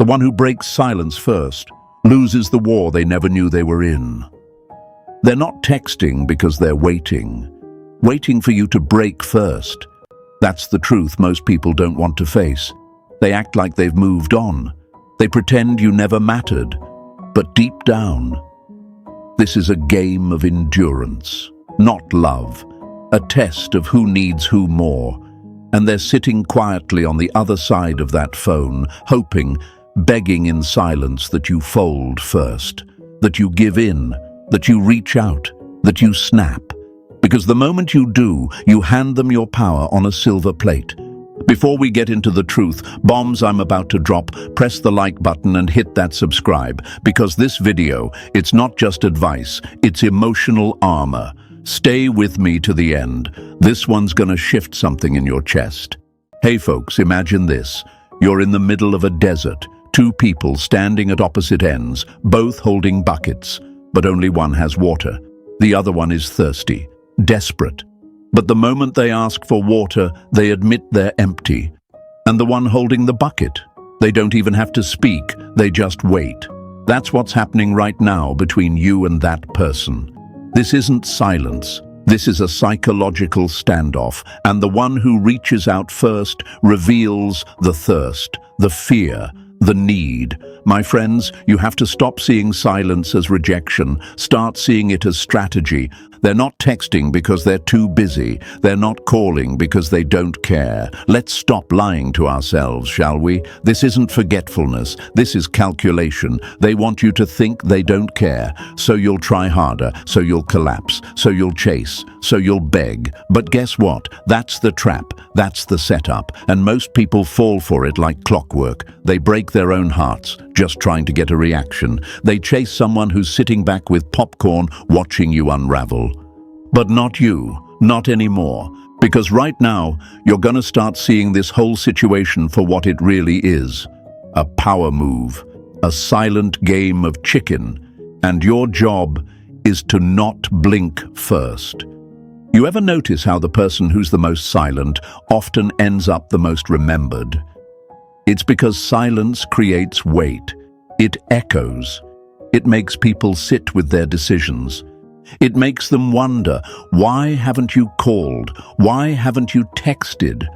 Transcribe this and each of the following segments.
The one who breaks silence first loses the war they never knew they were in. They're not texting because they're waiting for you to break first. That's the truth most people don't want to face. They act like they've moved on. They pretend you never mattered. But deep down, this is a game of endurance, not love, a test of who needs who more. And they're sitting quietly on the other side of that phone, hoping, begging in silence that you fold first, that you give in, that you reach out, that you snap. Because the moment you do, you hand them your power on a silver plate. Before we get into the truth, bombs I'm about to drop, press the like button and hit that subscribe, because this video, it's not just advice, it's emotional armor. Stay with me to the end. This one's gonna shift something in your chest. Hey folks, imagine this. You're in the middle of a desert, two people standing at opposite ends, both holding buckets, but only one has water. The other one is thirsty, desperate. But the moment they ask for water, they admit they're empty. And the one holding the bucket, they don't even have to speak, they just wait. That's what's happening right now between you and that person. This isn't silence. This is a psychological standoff, and the one who reaches out first reveals the thirst, the fear, the need. My friends, you have to stop seeing silence as rejection. Start seeing it as strategy. They're not texting because they're too busy. They're not calling because they don't care. Let's stop lying to ourselves, shall we? This isn't forgetfulness. This is calculation. They want you to think they don't care. So you'll try harder. So you'll collapse. So you'll chase. So you'll beg. But guess what? That's the trap. That's the setup. And most people fall for it like clockwork. They break their own hearts, just trying to get a reaction. They chase someone who's sitting back with popcorn, watching you unravel. But not you, not anymore. Because right now, you're gonna start seeing this whole situation for what it really is. A power move, a silent game of chicken. And your job is to not blink first. You ever notice how the person who's the most silent often ends up the most remembered? It's because silence creates weight. It echoes. It makes people sit with their decisions. It makes them wonder, why haven't you called? Why haven't you texted?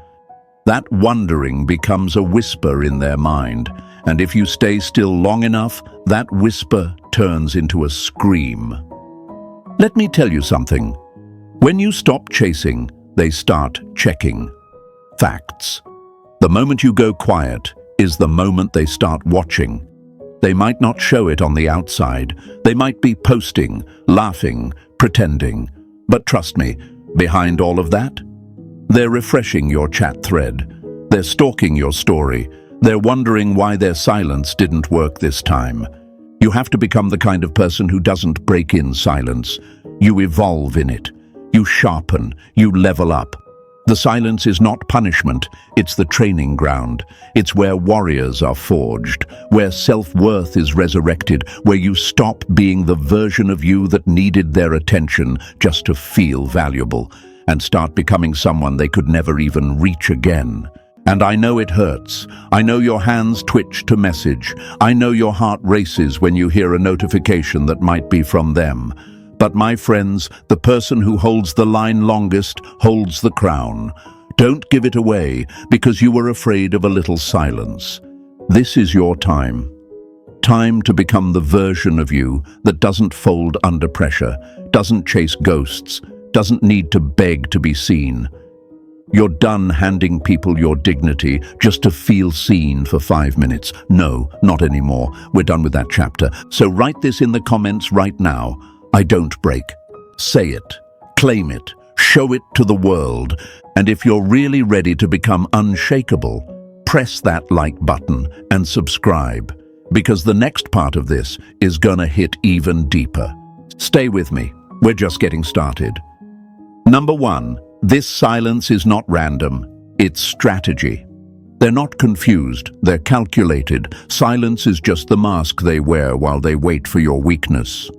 That wondering becomes a whisper in their mind. And if you stay still long enough, that whisper turns into a scream. Let me tell you something. When you stop chasing, they start checking. Facts. The moment you go quiet is the moment they start watching. They might not show it on the outside. They might be posting, laughing, pretending. But trust me, behind all of that, they're refreshing your chat thread. They're stalking your story. They're wondering why their silence didn't work this time. You have to become the kind of person who doesn't break in silence. You evolve in it. You sharpen. You level up. The silence is not punishment, it's the training ground. It's where warriors are forged, where self-worth is resurrected, where you stop being the version of you that needed their attention just to feel valuable, and start becoming someone they could never even reach again. And I know it hurts. I know your hands twitch to message. I know your heart races when you hear a notification that might be from them. But my friends, the person who holds the line longest holds the crown. Don't give it away because you were afraid of a little silence. This is your time. Time to become the version of you that doesn't fold under pressure, doesn't chase ghosts, doesn't need to beg to be seen. You're done handing people your dignity just to feel seen for 5 minutes. No, not anymore. We're done with that chapter. So write this in the comments right now. I don't break. Say it. Claim it. Show it to the world. And if you're really ready to become unshakable, press that like button and subscribe. Because the next part of this is gonna hit even deeper. Stay with me. We're just getting started. Number 1. This silence is not random. It's strategy. They're not confused. They're calculated. Silence is just the mask they wear while they wait for your weakness.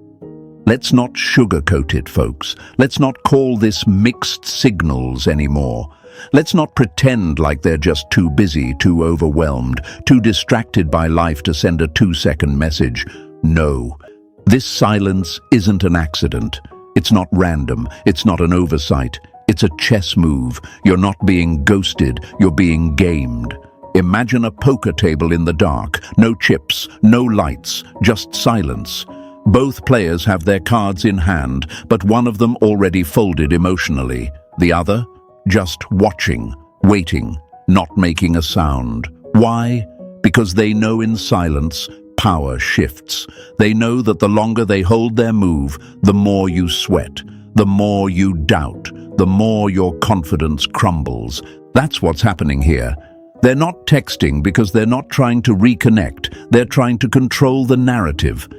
Let's not sugarcoat it, folks. Let's not call this mixed signals anymore. Let's not pretend like they're just too busy, too overwhelmed, too distracted by life to send a 2-second message. No, this silence isn't an accident. It's not random. It's not an oversight. It's a chess move. You're not being ghosted. You're being gamed. Imagine a poker table in the dark. No chips, no lights, just silence. Both players have their cards in hand, but one of them already folded emotionally. The other, just watching, waiting, not making a sound. Why? Because they know in silence, power shifts. They know that the longer they hold their move, the more you sweat, the more you doubt, the more your confidence crumbles. That's what's happening here. They're not texting because they're not trying to reconnect. They're trying to control the narrative.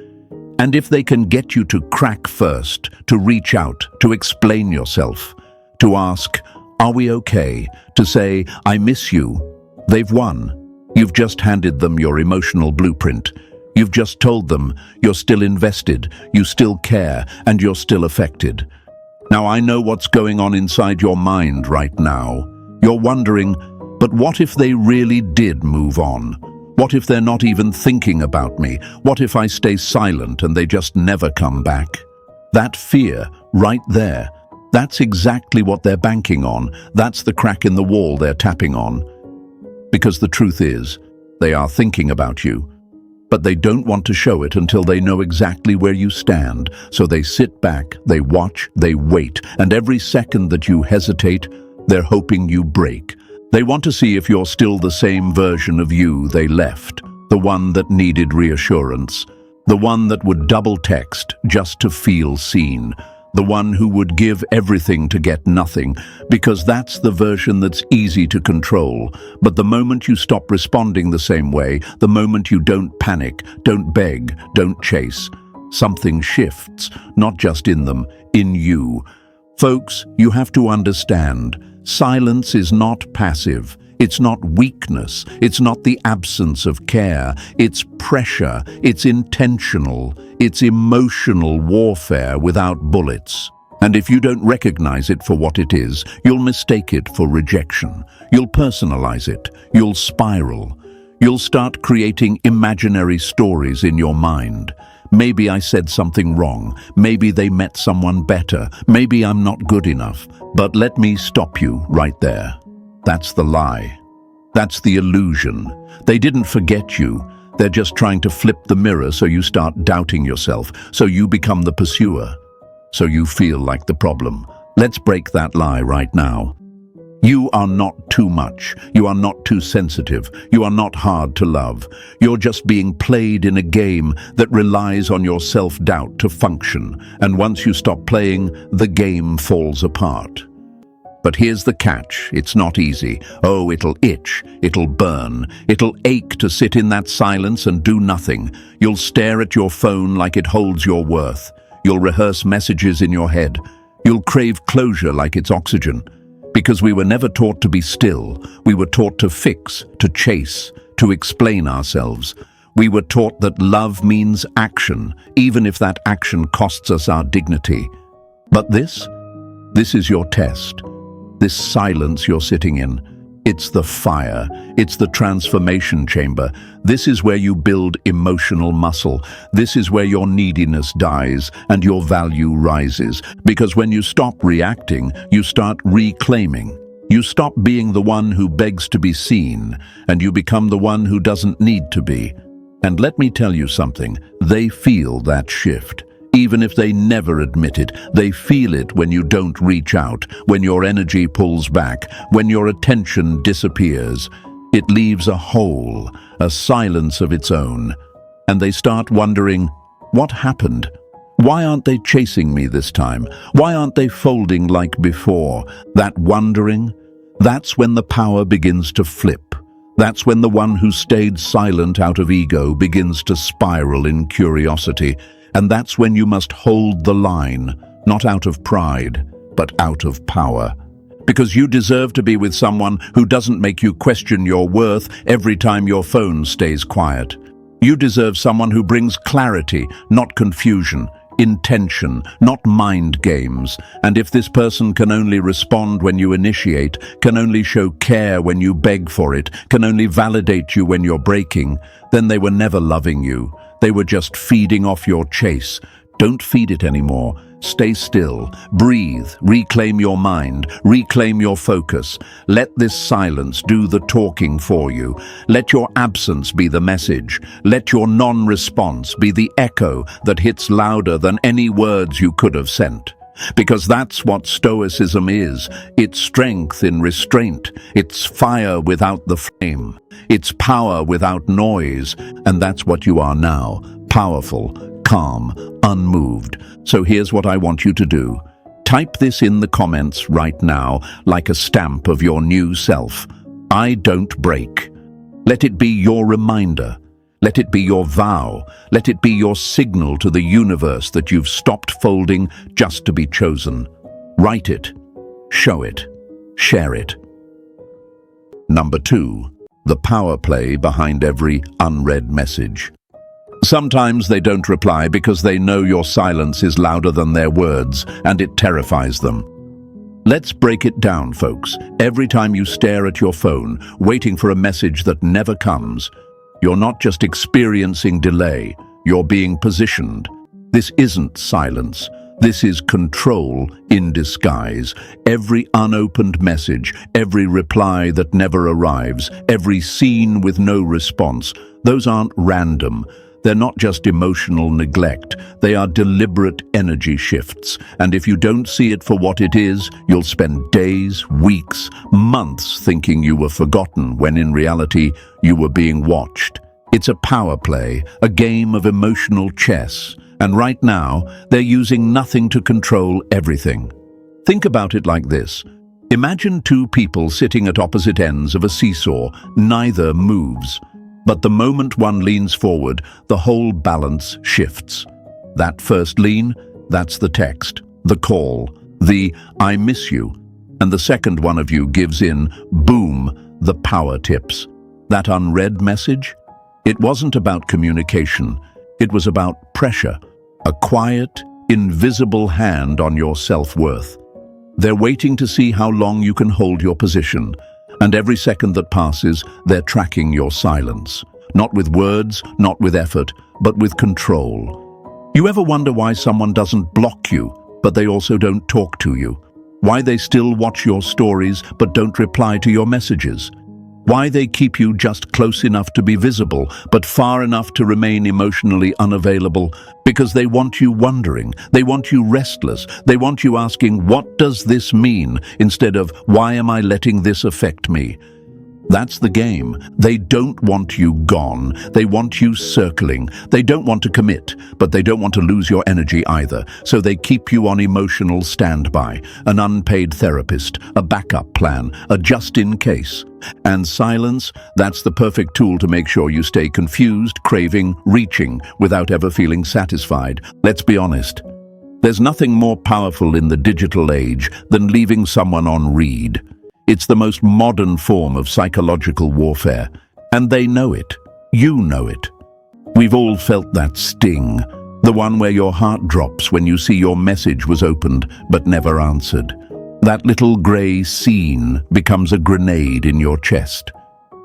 And if they can get you to crack first, to reach out, to explain yourself, to ask, "Are we okay?" to say, "I miss you," they've won. You've just handed them your emotional blueprint. You've just told them you're still invested, you still care, and you're still affected. Now I know what's going on inside your mind right now. You're wondering, but what if they really did move on? What if they're not even thinking about me? What if I stay silent and they just never come back? That fear, right there, that's exactly what they're banking on. That's the crack in the wall they're tapping on. Because the truth is, they are thinking about you, but they don't want to show it until they know exactly where you stand. So they sit back, they watch, they wait, and every second that you hesitate, they're hoping you break. They want to see if you're still the same version of you they left, the one that needed reassurance, the one that would double text just to feel seen, the one who would give everything to get nothing, because that's the version that's easy to control. But the moment you stop responding the same way, the moment you don't panic, don't beg, don't chase, something shifts, not just in them, in you. Folks, you have to understand, silence is not passive. It's not weakness. It's not the absence of care. It's pressure. It's intentional. It's emotional warfare without bullets. And if you don't recognize it for what it is, you'll mistake it for rejection. You'll personalize it. You'll spiral. You'll start creating imaginary stories in your mind. Maybe I said something wrong. Maybe they met someone better. Maybe I'm not good enough. But let me stop you right there. That's the lie. That's the illusion. They didn't forget you. They're just trying to flip the mirror so you start doubting yourself, so you become the pursuer, so you feel like the problem. Let's break that lie right now. You are not too much. You are not too sensitive. You are not hard to love. You're just being played in a game that relies on your self-doubt to function. And once you stop playing, the game falls apart. But here's the catch. It's not easy. Oh, it'll itch. It'll burn. It'll ache to sit in that silence and do nothing. You'll stare at your phone like it holds your worth. You'll rehearse messages in your head. You'll crave closure like it's oxygen. Because we were never taught to be still. We were taught to fix, to chase, to explain ourselves. We were taught that love means action, even if that action costs us our dignity. But this is your test. This silence you're sitting in, it's the fire. It's the transformation chamber. This is where you build emotional muscle. This is where your neediness dies and your value rises. Because when you stop reacting, you start reclaiming. You stop being the one who begs to be seen, and you become the one who doesn't need to be. And let me tell you something, they feel that shift. Even if they never admit it, they feel it when you don't reach out, when your energy pulls back, when your attention disappears. It leaves a hole, a silence of its own. And they start wondering, what happened? Why aren't they chasing me this time? Why aren't they folding like before? That wondering, that's when the power begins to flip. That's when the one who stayed silent out of ego begins to spiral in curiosity. And that's when you must hold the line, not out of pride, but out of power. Because you deserve to be with someone who doesn't make you question your worth every time your phone stays quiet. You deserve someone who brings clarity, not confusion, intention, not mind games. And if this person can only respond when you initiate, can only show care when you beg for it, can only validate you when you're breaking, then they were never loving you. They were just feeding off your chase. Don't feed it anymore. Stay still, breathe, reclaim your mind, reclaim your focus. Let this silence do the talking for you. Let your absence be the message. Let your non-response be the echo that hits louder than any words you could have sent. Because that's what Stoicism is. It's strength in restraint. It's fire without the flame. It's power without noise. And that's what you are now. Powerful, calm, unmoved. So here's what I want you to do. Type this in the comments right now, like a stamp of your new self. I don't break. Let it be your reminder. Let it be your vow. Let it be your signal to the universe that you've stopped folding just to be chosen. Write it. Show it. Share it. Number 2. The power play behind every unread message. Sometimes they don't reply because they know your silence is louder than their words, and it terrifies them. Let's break it down, folks. Every time you stare at your phone, waiting for a message that never comes, you're not just experiencing delay, you're being positioned. This isn't silence. This is control in disguise. Every unopened message, every reply that never arrives, every scene with no response, those aren't random. They're not just emotional neglect, they are deliberate energy shifts. And if you don't see it for what it is, you'll spend days, weeks, months thinking you were forgotten when in reality you were being watched. It's a power play, a game of emotional chess. And right now, they're using nothing to control everything. Think about it like this. Imagine two people sitting at opposite ends of a seesaw. Neither moves. But the moment one leans forward, the whole balance shifts. That first lean, that's the text, the call, the "I miss you." And the second one of you gives in, boom, the power tips. That unread message? It wasn't about communication. It was about pressure, a quiet, invisible hand on your self-worth. They're waiting to see how long you can hold your position. And every second that passes, they're tracking your silence. Not with words, not with effort, but with control. You ever wonder why someone doesn't block you, but they also don't talk to you? Why they still watch your stories, but don't reply to your messages? Why they keep you just close enough to be visible, but far enough to remain emotionally unavailable? Because they want you wondering, they want you restless, they want you asking, what does this mean, instead of, why am I letting this affect me? That's the game. They don't want you gone. They want you circling. They don't want to commit, but they don't want to lose your energy either. So they keep you on emotional standby, an unpaid therapist, a backup plan, a just in case. And silence, that's the perfect tool to make sure you stay confused, craving, reaching, without ever feeling satisfied. Let's be honest. There's nothing more powerful in the digital age than leaving someone on read. It's the most modern form of psychological warfare, and they know it. You know it. We've all felt that sting, the one where your heart drops when you see your message was opened but never answered. That little grey scene becomes a grenade in your chest,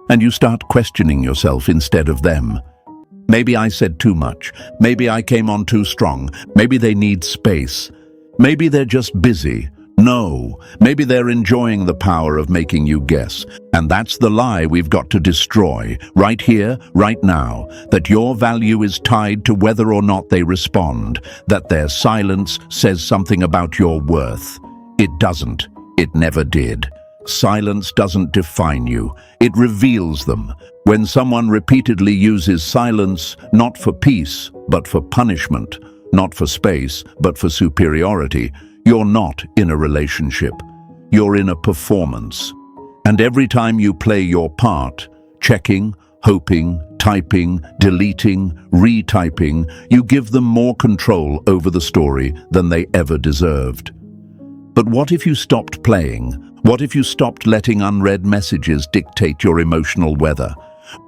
and you start questioning yourself instead of them. Maybe I said too much. Maybe I came on too strong. Maybe they need space. Maybe they're just busy. No, maybe they're enjoying the power of making you guess. And that's the lie we've got to destroy, right here, right now, that your value is tied to whether or not they respond, that their silence says something about your worth. It doesn't. It never did. Silence doesn't define you. It reveals them. When someone repeatedly uses silence, not for peace, but for punishment, not for space, but for superiority, you're not in a relationship. You're in a performance. And every time you play your part, checking, hoping, typing, deleting, retyping, you give them more control over the story than they ever deserved. But what if you stopped playing? What if you stopped letting unread messages dictate your emotional weather?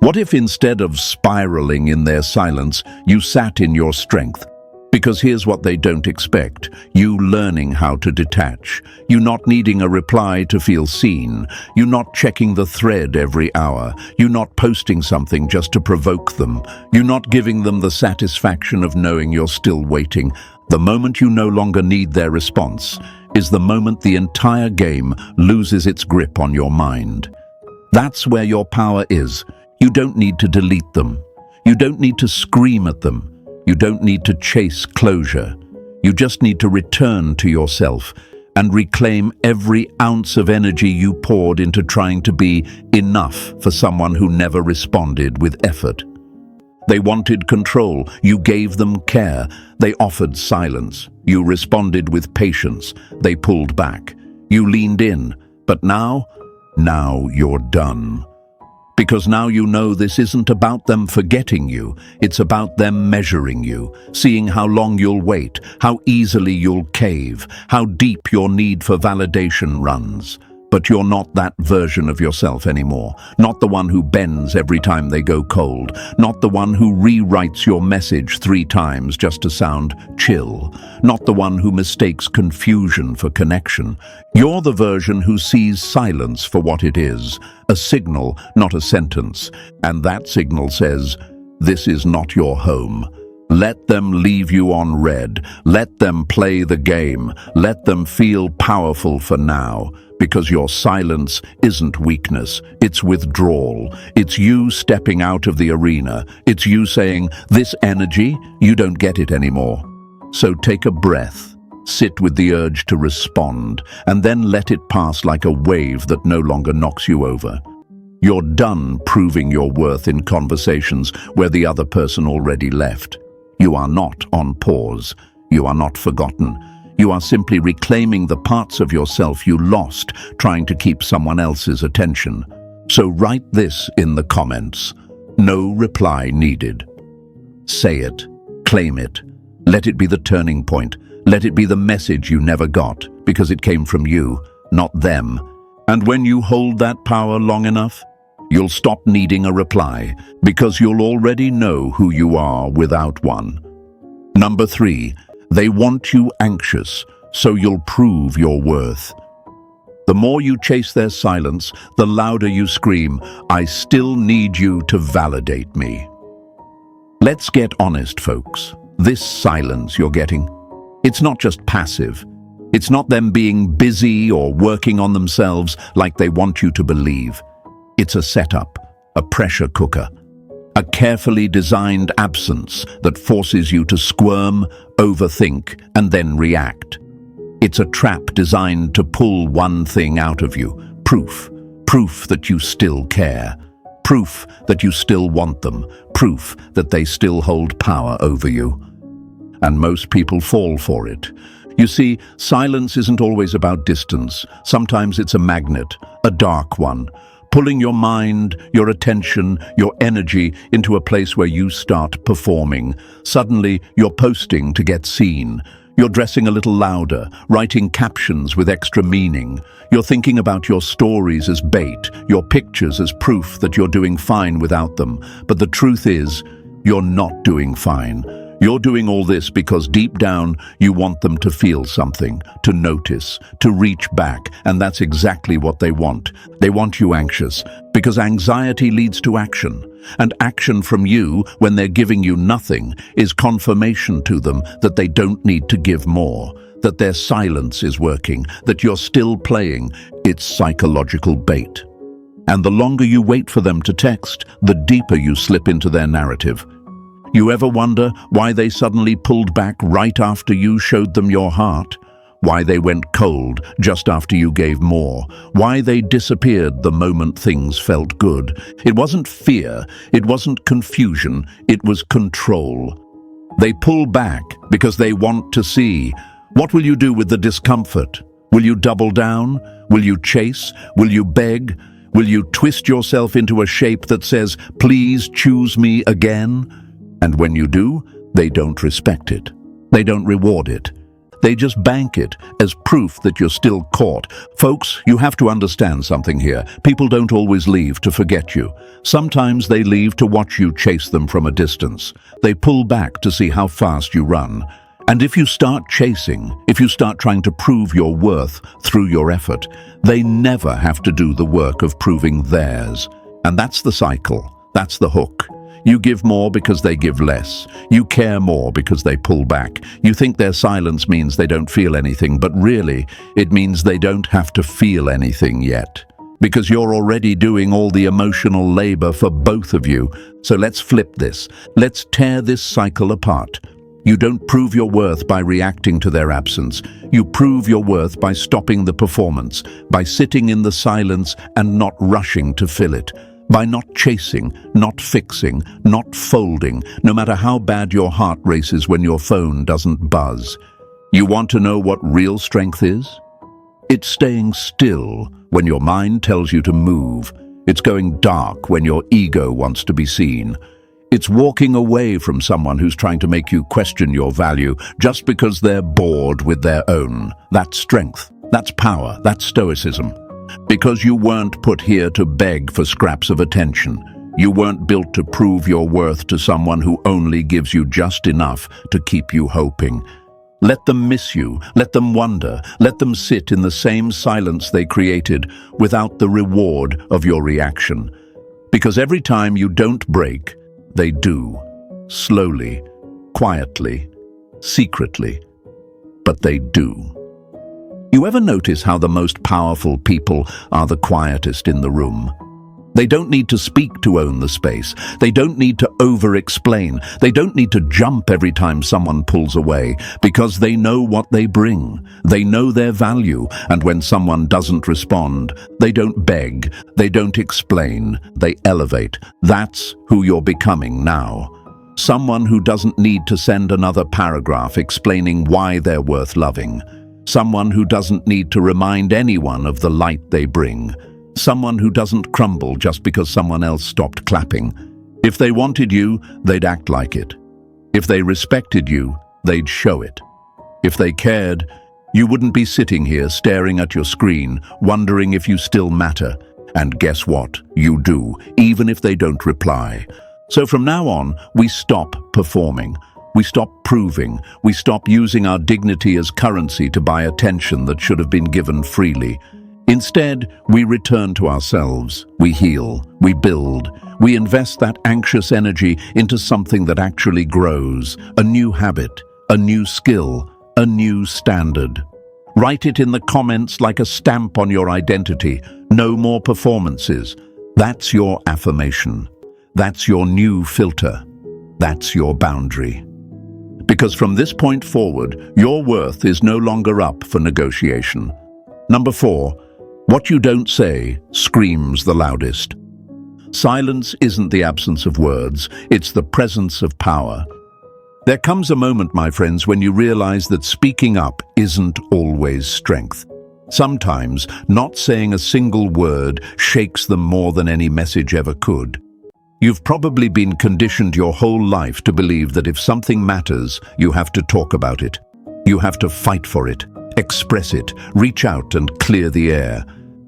What if instead of spiraling in their silence, you sat in your strength? Because here's what they don't expect: you learning how to detach, you not needing a reply to feel seen, you not checking the thread every hour, you not posting something just to provoke them, you not giving them the satisfaction of knowing you're still waiting. The moment you no longer need their response is the moment the entire game loses its grip on your mind. That's where your power is. You don't need to delete them. You don't need to scream at them. You don't need to chase closure. You just need to return to yourself and reclaim every ounce of energy you poured into trying to be enough for someone who never responded with effort. They wanted control. You gave them care. They offered silence. You responded with patience. They pulled back. You leaned in. But now you're done. Because now you know this isn't about them forgetting you, it's about them measuring you, seeing how long you'll wait, how easily you'll cave, how deep your need for validation runs. But you're not that version of yourself anymore, not the one who bends every time they go cold, not the one who rewrites your message 3 times just to sound chill, not the one who mistakes confusion for connection. You're the version who sees silence for what it is, a signal, not a sentence. And that signal says, this is not your home. Let them leave you on red. Let them play the game. Let them feel powerful for now. Because your silence isn't weakness, it's withdrawal. It's you stepping out of the arena. It's you saying, this energy, you don't get it anymore. So take a breath, sit with the urge to respond, and then let it pass like a wave that no longer knocks you over. You're done proving your worth in conversations where the other person already left. You are not on pause. You are not forgotten. You are simply reclaiming the parts of yourself you lost trying to keep someone else's attention. So write this in the comments. No reply needed. Say it. Claim it. Let it be the turning point. Let it be the message you never got, because it came from you, not them. And when you hold that power long enough, you'll stop needing a reply, because you'll already know who you are without one. Number 3. They want you anxious, so you'll prove your worth. The more you chase their silence, the louder you scream, I still need you to validate me. Let's get honest, folks. This silence you're getting, it's not just passive. It's not them being busy or working on themselves like they want you to believe. It's a setup, a pressure cooker. A carefully designed absence that forces you to squirm, overthink, and then react. It's a trap designed to pull one thing out of you: proof. Proof that you still care. Proof that you still want them. Proof that they still hold power over you. And most people fall for it. You see, silence isn't always about distance. Sometimes it's a magnet, a dark one, pulling your mind, your attention, your energy into a place where you start performing. Suddenly, you're posting to get seen. You're dressing a little louder, writing captions with extra meaning. You're thinking about your stories as bait, your pictures as proof that you're doing fine without them. But the truth is, you're not doing fine. You're doing all this because deep down, you want them to feel something, to notice, to reach back, and that's exactly what they want. They want you anxious, because anxiety leads to action. And action from you, when they're giving you nothing, is confirmation to them that they don't need to give more, that their silence is working, that you're still playing. It's psychological bait. And the longer you wait for them to text, the deeper you slip into their narrative. You ever wonder why they suddenly pulled back right after you showed them your heart? Why they went cold just after you gave more? Why they disappeared the moment things felt good? It wasn't fear, it wasn't confusion, it was control. They pull back because they want to see. What will you do with the discomfort? Will you double down? Will you chase? Will you beg? Will you twist yourself into a shape that says, please choose me again? And when you do, they don't respect it. They don't reward it. They just bank it as proof that you're still caught. Folks, you have to understand something here. People don't always leave to forget you. Sometimes they leave to watch you chase them from a distance. They pull back to see how fast you run. And if you start chasing, if you start trying to prove your worth through your effort, they never have to do the work of proving theirs. And that's the cycle. That's the hook. You give more because they give less. You care more because they pull back. You think their silence means they don't feel anything, but really, it means they don't have to feel anything yet. Because you're already doing all the emotional labor for both of you. So let's flip this. Let's tear this cycle apart. You don't prove your worth by reacting to their absence. You prove your worth by stopping the performance, by sitting in the silence and not rushing to fill it, by not chasing, not fixing, not folding, no matter how bad your heart races when your phone doesn't buzz. You want to know what real strength is? It's staying still when your mind tells you to move. It's going dark when your ego wants to be seen. It's walking away from someone who's trying to make you question your value just because they're bored with their own. That's strength. That's power. That's stoicism. Because you weren't put here to beg for scraps of attention. You weren't built to prove your worth to someone who only gives you just enough to keep you hoping. Let them miss you. Let them wonder. Let them sit in the same silence they created without the reward of your reaction. Because every time you don't break, they do. Slowly, quietly, secretly. But they do. You ever notice how the most powerful people are the quietest in the room? They don't need to speak to own the space. They don't need to over-explain. They don't need to jump every time someone pulls away, because they know what they bring. They know their value, and when someone doesn't respond, they don't beg, they don't explain, they elevate. That's who you're becoming now. Someone who doesn't need to send another paragraph explaining why they're worth loving. Someone who doesn't need to remind anyone of the light they bring. Someone who doesn't crumble just because someone else stopped clapping. If they wanted you, they'd act like it. If they respected you, they'd show it. If they cared, you wouldn't be sitting here staring at your screen, wondering if you still matter. And guess what? You do, even if they don't reply. So from now on, we stop performing. We stop proving. We stop using our dignity as currency to buy attention that should have been given freely. Instead, we return to ourselves, we heal, we build, we invest that anxious energy into something that actually grows, a new habit, a new skill, a new standard. Write it in the comments like a stamp on your identity. No more performances. That's your affirmation. That's your new filter. That's your boundary. Because from this point forward, your worth is no longer up for negotiation. Number 4. What you don't say screams the loudest. Silence isn't the absence of words, it's the presence of power. There comes a moment, my friends, when you realize that speaking up isn't always strength. Sometimes, not saying a single word shakes them more than any message ever could. You've probably been conditioned your whole life to believe that if something matters, you have to talk about it. You have to fight for it, express it, reach out and clear the air.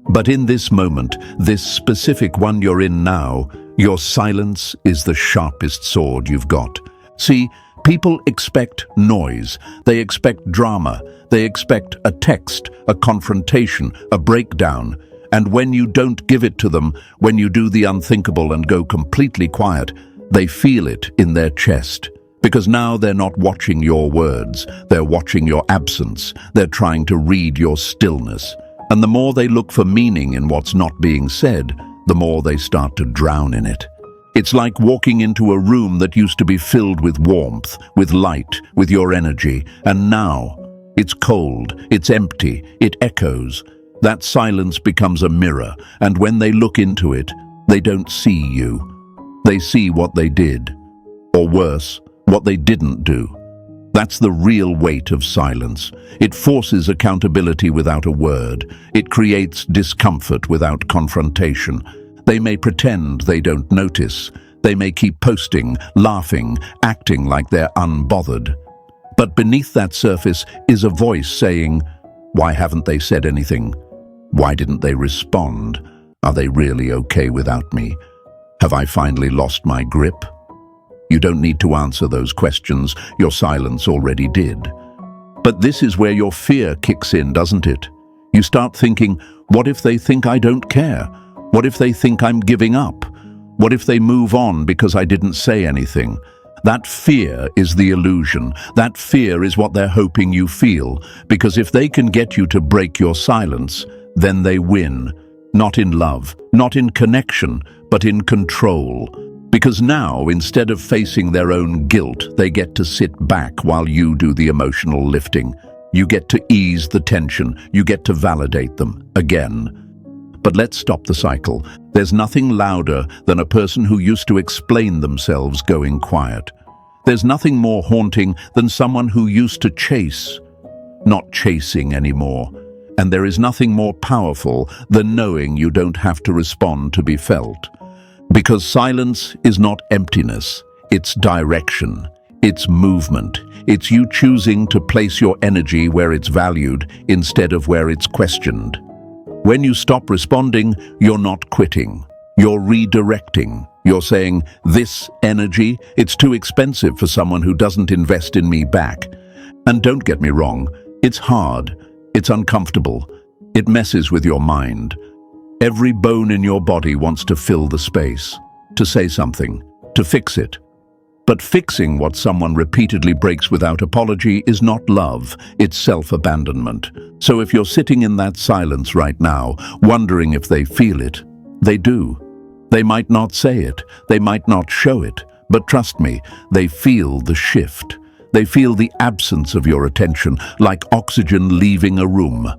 But in this moment, this specific one you're in now, your silence is the sharpest sword you've got. See, people expect noise, they expect drama, they expect a text, a confrontation, a breakdown. And when you don't give it to them, when you do the unthinkable and go completely quiet, they feel it in their chest. Because now they're not watching your words, they're watching your absence, they're trying to read your stillness. And the more they look for meaning in what's not being said, the more they start to drown in it. It's like walking into a room that used to be filled with warmth, with light, with your energy, and now it's cold, it's empty, it echoes. That silence becomes a mirror, and when they look into it, they don't see you. They see what they did, or worse, what they didn't do. That's the real weight of silence. It forces accountability without a word. It creates discomfort without confrontation. They may pretend they don't notice. They may keep posting, laughing, acting like they're unbothered. But beneath that surface is a voice saying, "Why haven't they said anything? Why didn't they respond? Are they really okay without me? Have I finally lost my grip?" You don't need to answer those questions. Your silence already did. But this is where your fear kicks in, doesn't it? You start thinking, what if they think I don't care? What if they think I'm giving up? What if they move on because I didn't say anything? That fear is the illusion. That fear is what they're hoping you feel, because if they can get you to break your silence, then they win. Not in love, not in connection, but in control. Because now, instead of facing their own guilt, they get to sit back while you do the emotional lifting. You get to ease the tension. You get to validate them again. But let's stop the cycle. There's nothing louder than a person who used to explain themselves going quiet. There's nothing more haunting than someone who used to chase, not chasing anymore. And there is nothing more powerful than knowing you don't have to respond to be felt. Because silence is not emptiness, it's direction, it's movement, it's you choosing to place your energy where it's valued instead of where it's questioned. When you stop responding, you're not quitting, you're redirecting. You're saying, this energy, it's too expensive for someone who doesn't invest in me back. And don't get me wrong, it's hard, it's uncomfortable, it messes with your mind. Every bone in your body wants to fill the space, to say something, to fix it. But fixing what someone repeatedly breaks without apology is not love, it's self-abandonment. So if you're sitting in that silence right now, wondering if they feel it, they do. They might not say it, they might not show it, but trust me, they feel the shift. They feel the absence of your attention, like oxygen leaving a room.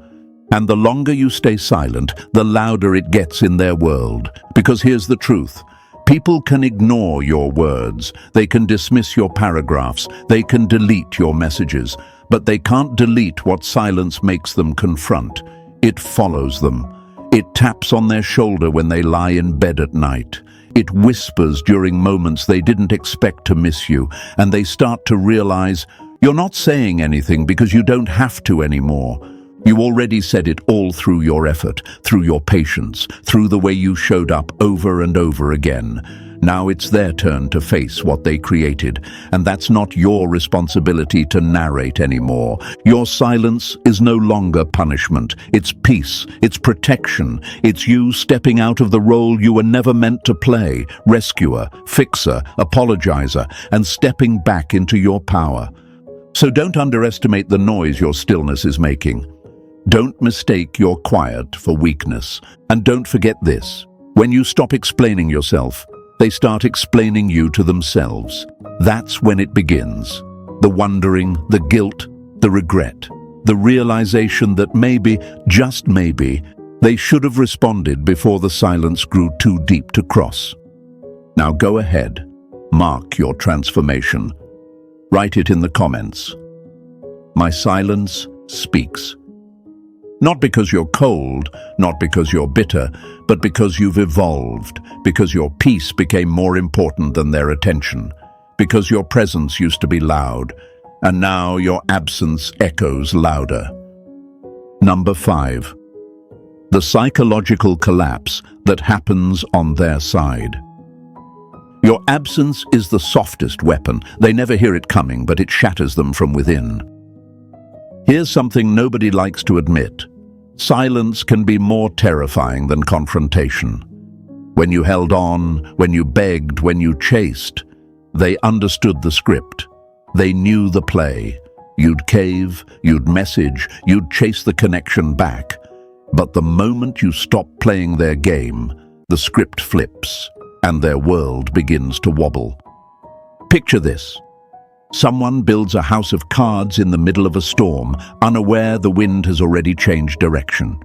And the longer you stay silent, the louder it gets in their world. Because here's the truth. People can ignore your words, they can dismiss your paragraphs, they can delete your messages, but they can't delete what silence makes them confront. It follows them. It taps on their shoulder when they lie in bed at night. It whispers during moments they didn't expect to miss you, and they start to realize you're not saying anything because you don't have to anymore. You already said it all through your effort, through your patience, through the way you showed up over and over again. Now it's their turn to face what they created, and that's not your responsibility to narrate anymore. Your silence is no longer punishment. It's peace, it's protection. It's you stepping out of the role you were never meant to play, rescuer, fixer, apologizer, and stepping back into your power. So don't underestimate the noise your stillness is making. Don't mistake your quiet for weakness. And don't forget this. When you stop explaining yourself, they start explaining you to themselves. That's when it begins. The wondering, the guilt, the regret, the realization that maybe, just maybe, they should have responded before the silence grew too deep to cross. Now go ahead, mark your transformation. Write it in the comments. My silence speaks. Not because you're cold, not because you're bitter, but because you've evolved, because your peace became more important than their attention, because your presence used to be loud, and now your absence echoes louder. Number 5. The psychological collapse that happens on their side. Your absence is the softest weapon. They never hear it coming, but it shatters them from within. Here's something nobody likes to admit. Silence can be more terrifying than confrontation. When you held on, when you begged, when you chased, they understood the script. They knew the play. You'd cave, you'd message, you'd chase the connection back. But the moment you stop playing their game, the script flips, and their world begins to wobble. Picture this. Someone builds a house of cards in the middle of a storm, unaware the wind has already changed direction.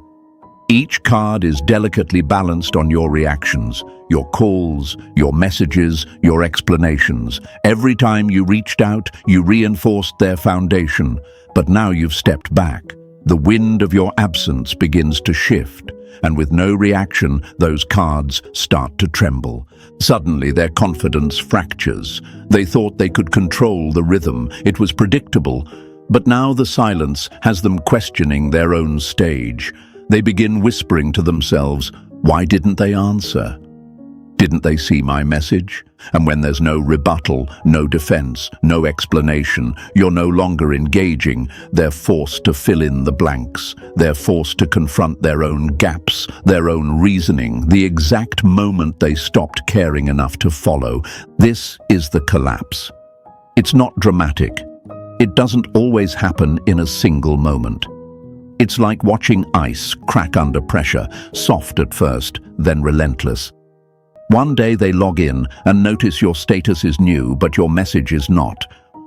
Each card is delicately balanced on your reactions, your calls, your messages, your explanations. Every time you reached out, you reinforced their foundation, but now you've stepped back. the wind of your absence begins to shift, and with no reaction, those cards start to tremble. Suddenly, their confidence fractures. They thought they could control the rhythm. It was predictable, but now the silence has them questioning their own stage. They begin whispering to themselves, "Why didn't they answer? Didn't they see my message?" And when there's no rebuttal, no defense, no explanation, you're no longer engaging. They're forced to fill in the blanks. They're forced to confront their own gaps, their own reasoning, the exact moment they stopped caring enough to follow. This is the collapse. It's not dramatic. It doesn't always happen in a single moment. It's like watching ice crack under pressure, soft at first, then relentless. One day they log in and notice your status is new, but your message is not.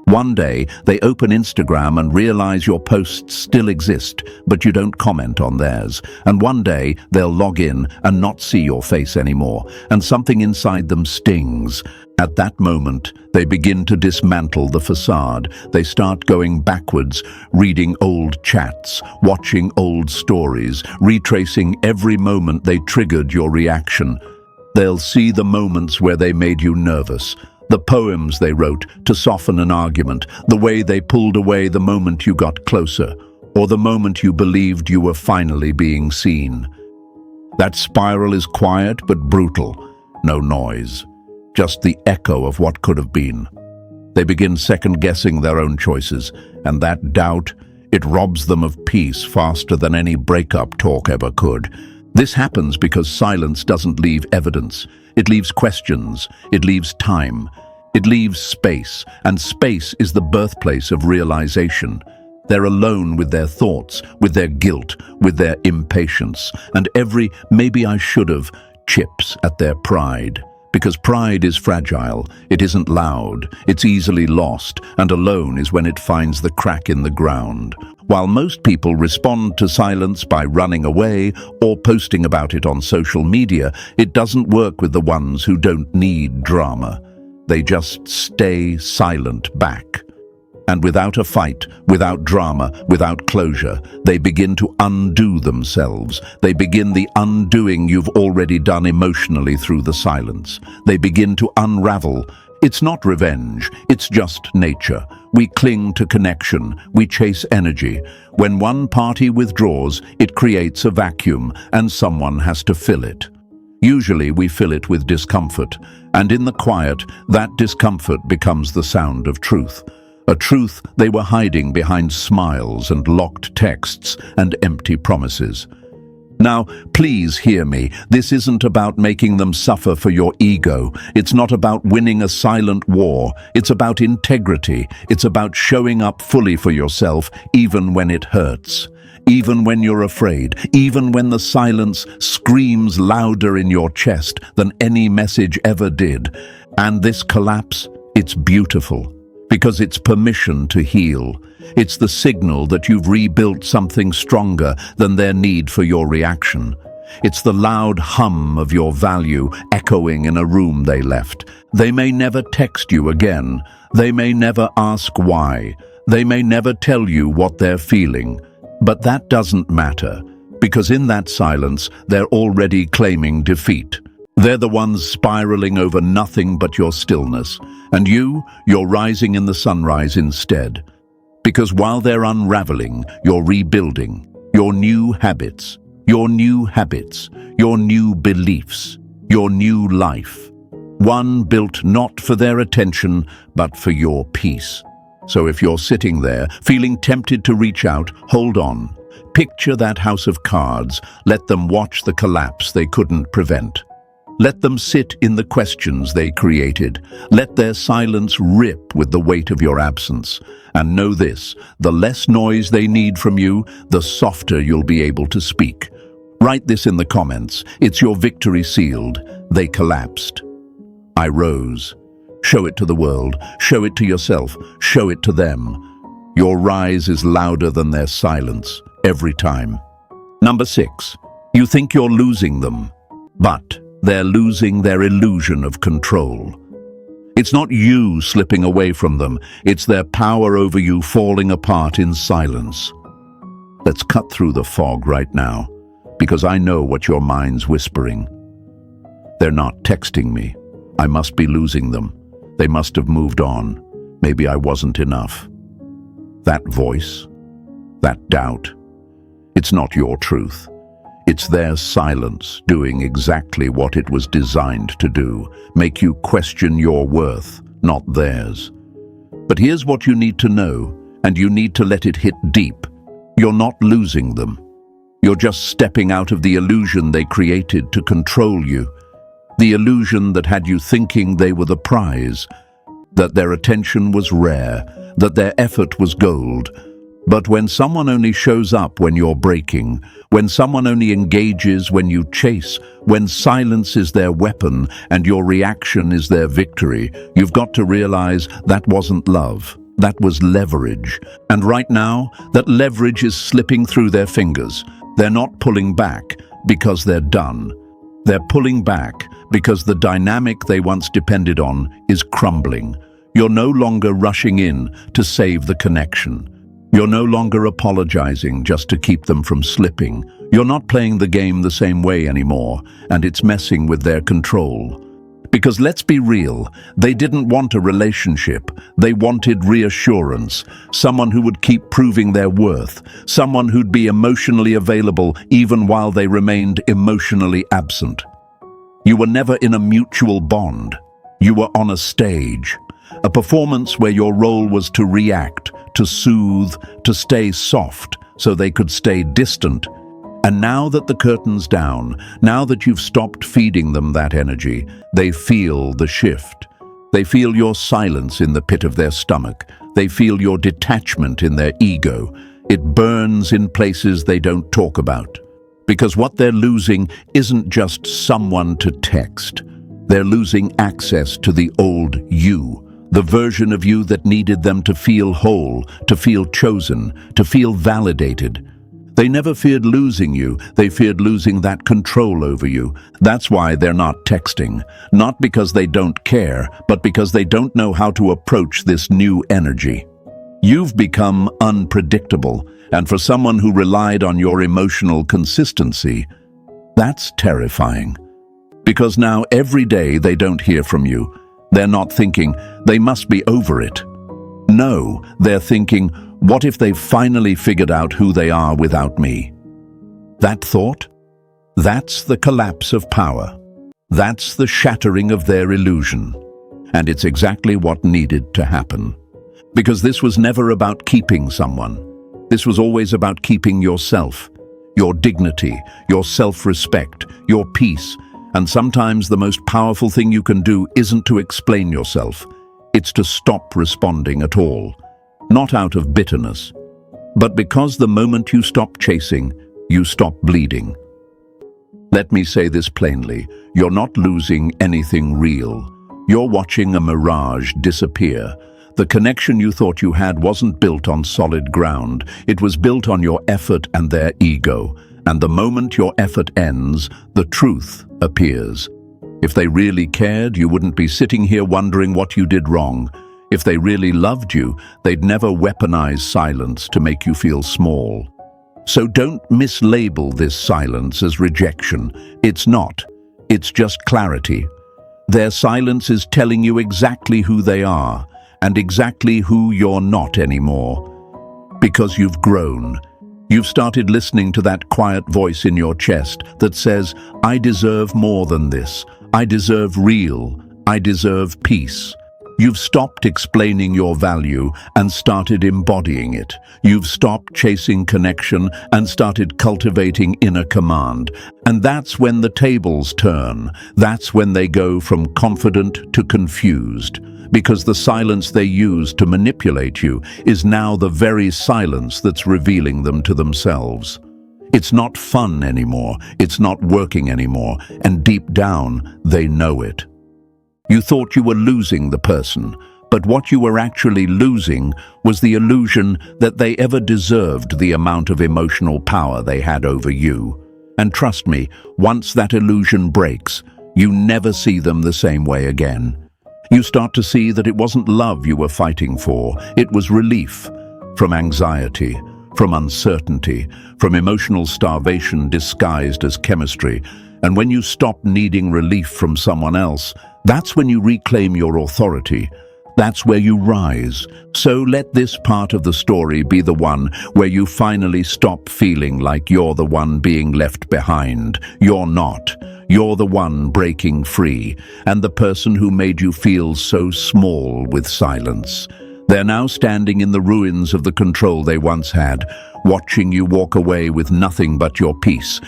One day they open Instagram and realize your posts still exist, but you don't comment on theirs. And one day they'll log in and not see your face anymore, and something inside them stings. At that moment, they begin to dismantle the facade. They start going backwards, reading old chats, watching old stories, retracing every moment they triggered your reaction. They'll see the moments where they made you nervous, the poems they wrote to soften an argument, the way they pulled away the moment you got closer, or the moment you believed you were finally being seen. That spiral is quiet but brutal. No noise, just the echo of what could have been. They begin second-guessing their own choices, and that doubt, it robs them of peace faster than any breakup talk ever could. This happens because silence doesn't leave evidence. It leaves questions. It leaves time. It leaves space, and space is the birthplace of realization. They're alone with their thoughts, with their guilt, with their impatience, and every "maybe I should have" chips at their pride. Because pride is fragile, it isn't loud, it's easily lost, and alone is when it finds the crack in the ground. While most people respond to silence by running away or posting about it on social media, it doesn't work with the ones who don't need drama. They just stay silent back. And without a fight, without drama, without closure, they begin to undo themselves. They begin the undoing you've already done emotionally through the silence. They begin to unravel. It's not revenge, it's just nature. We cling to connection, we chase energy. When one party withdraws, it creates a vacuum, and someone has to fill it. Usually we fill it with discomfort, and in the quiet, that discomfort becomes the sound of truth. A truth they were hiding behind smiles and locked texts and empty promises. Now, please hear me. This isn't about making them suffer for your ego. It's not about winning a silent war. It's about integrity. It's about showing up fully for yourself, even when it hurts. Even when you're afraid. Even when the silence screams louder in your chest than any message ever did. And this collapse, it's beautiful. Because it's permission to heal. It's the signal that you've rebuilt something stronger than their need for your reaction. It's the loud hum of your value echoing in a room they left. They may never text you again. They may never ask why. They may never tell you what they're feeling. But that doesn't matter, because in that silence, they're already claiming defeat. They're the ones spiraling over nothing but your stillness. And you're rising in the sunrise instead. Because while they're unraveling, you're rebuilding. Your new habits, your new habits, your new beliefs, your new life. One built not for their attention, but for your peace. So if you're sitting there, feeling tempted to reach out, hold on. Picture that house of cards. Let them watch the collapse they couldn't prevent. Let them sit in the questions they created. Let their silence rip with the weight of your absence. And know this, the less noise they need from you, the softer you'll be able to speak. Write this in the comments. It's your victory sealed. They collapsed. I rose. Show it to the world. Show it to yourself. Show it to them. Your rise is louder than their silence, every time. Number 6. You think you're losing them, but they're losing their illusion of control. It's not you slipping away from them, it's their power over you falling apart in silence. Let's cut through the fog right now, because I know what your mind's whispering. They're not texting me. I must be losing them. They must have moved on. Maybe I wasn't enough. That voice, that doubt, it's not your truth. It's their silence doing exactly what it was designed to do, make you question your worth, not theirs. But here's what you need to know, and you need to let it hit deep. You're not losing them. You're just stepping out of the illusion they created to control you. The illusion that had you thinking they were the prize, that their attention was rare, that their effort was gold. But when someone only shows up when you're breaking, when someone only engages when you chase, when silence is their weapon and your reaction is their victory, you've got to realize that wasn't love. That was leverage. And right now, that leverage is slipping through their fingers. They're not pulling back because they're done. They're pulling back because the dynamic they once depended on is crumbling. You're no longer rushing in to save the connection. You're no longer apologizing just to keep them from slipping. You're not playing the game the same way anymore, and it's messing with their control. Because let's be real, they didn't want a relationship. They wanted reassurance, someone who would keep proving their worth, someone who'd be emotionally available even while they remained emotionally absent. You were never in a mutual bond. You were on a stage, a performance where your role was to react, to soothe, to stay soft so they could stay distant. And now that the curtain's down, now that you've stopped feeding them that energy, they feel the shift. They feel your silence in the pit of their stomach. They feel your detachment in their ego. It burns in places they don't talk about. Because what they're losing isn't just someone to text. They're losing access to the old you, the version of you that needed them to feel whole, to feel chosen, to feel validated. They never feared losing you, they feared losing that control over you. That's why they're not texting. Not because they don't care, but because they don't know how to approach this new energy. You've become unpredictable, and for someone who relied on your emotional consistency, that's terrifying. Because now every day they don't hear from you, they're not thinking, they must be over it. No, they're thinking, what if they've finally figured out who they are without me? That thought? That's the collapse of power. That's the shattering of their illusion. And it's exactly what needed to happen. Because this was never about keeping someone. This was always about keeping yourself, your dignity, your self-respect, your peace. And sometimes the most powerful thing you can do isn't to explain yourself. It's to stop responding at all. Not out of bitterness, but because the moment you stop chasing, you stop bleeding. Let me say this plainly, you're not losing anything real. You're watching a mirage disappear. The connection you thought you had wasn't built on solid ground. It was built on your effort and their ego. And the moment your effort ends, the truth appears. If they really cared, you wouldn't be sitting here wondering what you did wrong. If they really loved you, they'd never weaponize silence to make you feel small. So don't mislabel this silence as rejection. It's not. It's just clarity. Their silence is telling you exactly who they are and exactly who you're not anymore. Because you've grown. You've started listening to that quiet voice in your chest that says, I deserve more than this. I deserve real. I deserve peace. You've stopped explaining your value and started embodying it. You've stopped chasing connection and started cultivating inner command. And that's when the tables turn. That's when they go from confident to confused. Because the silence they use to manipulate you is now the very silence that's revealing them to themselves. It's not fun anymore. It's not working anymore. And deep down, they know it. You thought you were losing the person, but what you were actually losing was the illusion that they ever deserved the amount of emotional power they had over you. And trust me, once that illusion breaks, you never see them the same way again. You start to see that it wasn't love you were fighting for, it was relief from anxiety, from uncertainty, from emotional starvation disguised as chemistry. And when you stop needing relief from someone else, that's when you reclaim your authority. That's where you rise. So let this part of the story be the one where you finally stop feeling like you're the one being left behind. You're not. You're the one breaking free, and the person who made you feel so small with silence. They're now standing in the ruins of the control they once had, watching you walk away with nothing but your peace.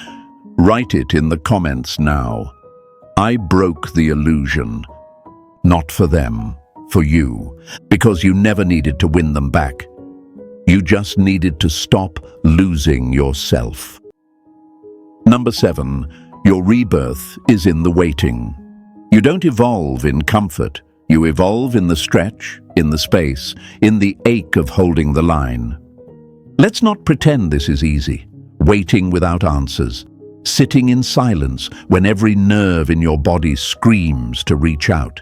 Write it in the comments now. I broke the illusion. Not for them, for you, because you never needed to win them back. You just needed to stop losing yourself. Number 7, your rebirth is in the waiting. You don't evolve in comfort. You evolve in the stretch, in the space, in the ache of holding the line. Let's not pretend this is easy. Waiting without answers. Sitting in silence when every nerve in your body screams to reach out.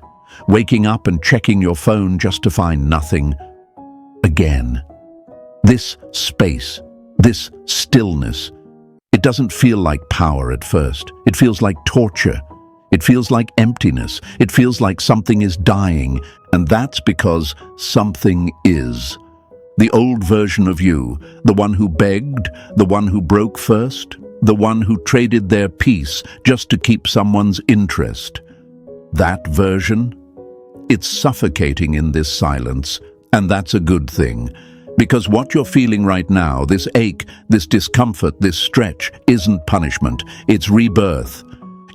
Waking up and checking your phone just to find nothing. Again. This space, this stillness, it doesn't feel like power at first. It feels like torture. It feels like emptiness. It feels like something is dying, and that's because something is. The old version of you, the one who begged, the one who broke first, the one who traded their peace just to keep someone's interest. That version, it's suffocating in this silence, and that's a good thing. Because what you're feeling right now, this ache, this discomfort, this stretch, isn't punishment, it's rebirth.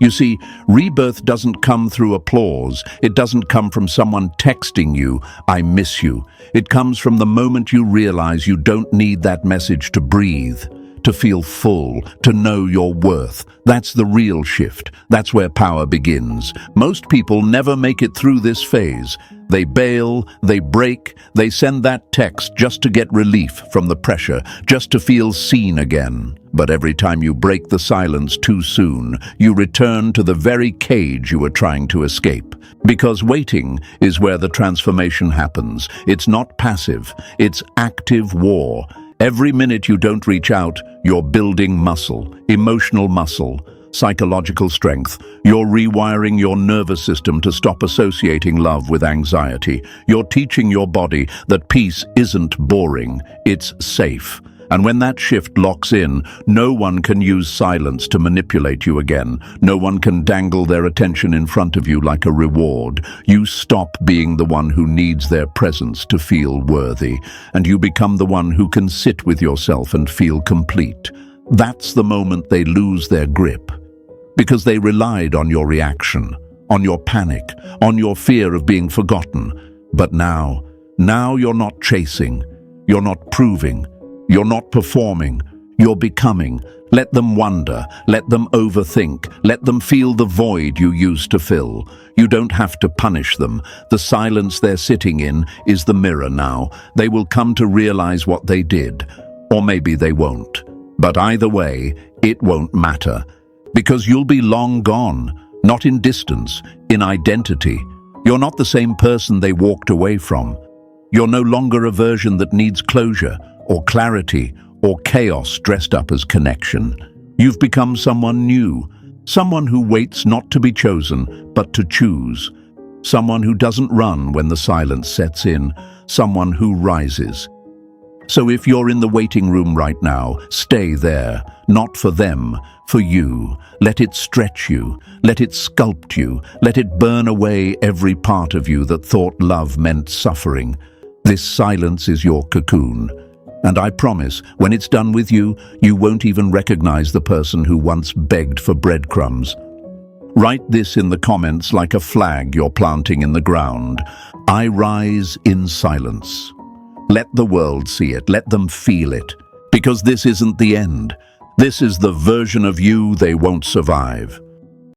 You see, rebirth doesn't come through applause. It doesn't come from someone texting you, "I miss you." It comes from the moment you realize you don't need that message to breathe, to feel full, to know your worth. That's the real shift. That's where power begins. Most people never make it through this phase. They bail, they break, they send that text just to get relief from the pressure, just to feel seen again. But every time you break the silence too soon, you return to the very cage you were trying to escape. Because waiting is where the transformation happens. It's not passive, it's active war. Every minute you don't reach out, you're building muscle, emotional muscle, psychological strength. You're rewiring your nervous system to stop associating love with anxiety. You're teaching your body that peace isn't boring, it's safe. And when that shift locks in, no one can use silence to manipulate you again. No one can dangle their attention in front of you like a reward. You stop being the one who needs their presence to feel worthy, and you become the one who can sit with yourself and feel complete. That's the moment they lose their grip, because they relied on your reaction, on your panic, on your fear of being forgotten. But now you're not chasing, you're not proving, you're not performing, you're becoming. Let them wonder, let them overthink, let them feel the void you used to fill. You don't have to punish them. The silence they're sitting in is the mirror now. They will come to realize what they did, or maybe they won't. But either way, it won't matter, because you'll be long gone, not in distance, in identity. You're not the same person they walked away from. You're no longer a version that needs closure, or clarity, or chaos dressed up as connection. You've become someone new, someone who waits not to be chosen, but to choose. Someone who doesn't run when the silence sets in, someone who rises. So if you're in the waiting room right now, stay there, not for them, for you. Let it stretch you, let it sculpt you, let it burn away every part of you that thought love meant suffering. This silence is your cocoon. And I promise, when it's done with you, you won't even recognize the person who once begged for breadcrumbs. Write this in the comments like a flag you're planting in the ground. I rise in silence. Let the world see it, let them feel it. Because this isn't the end. This is the version of you they won't survive.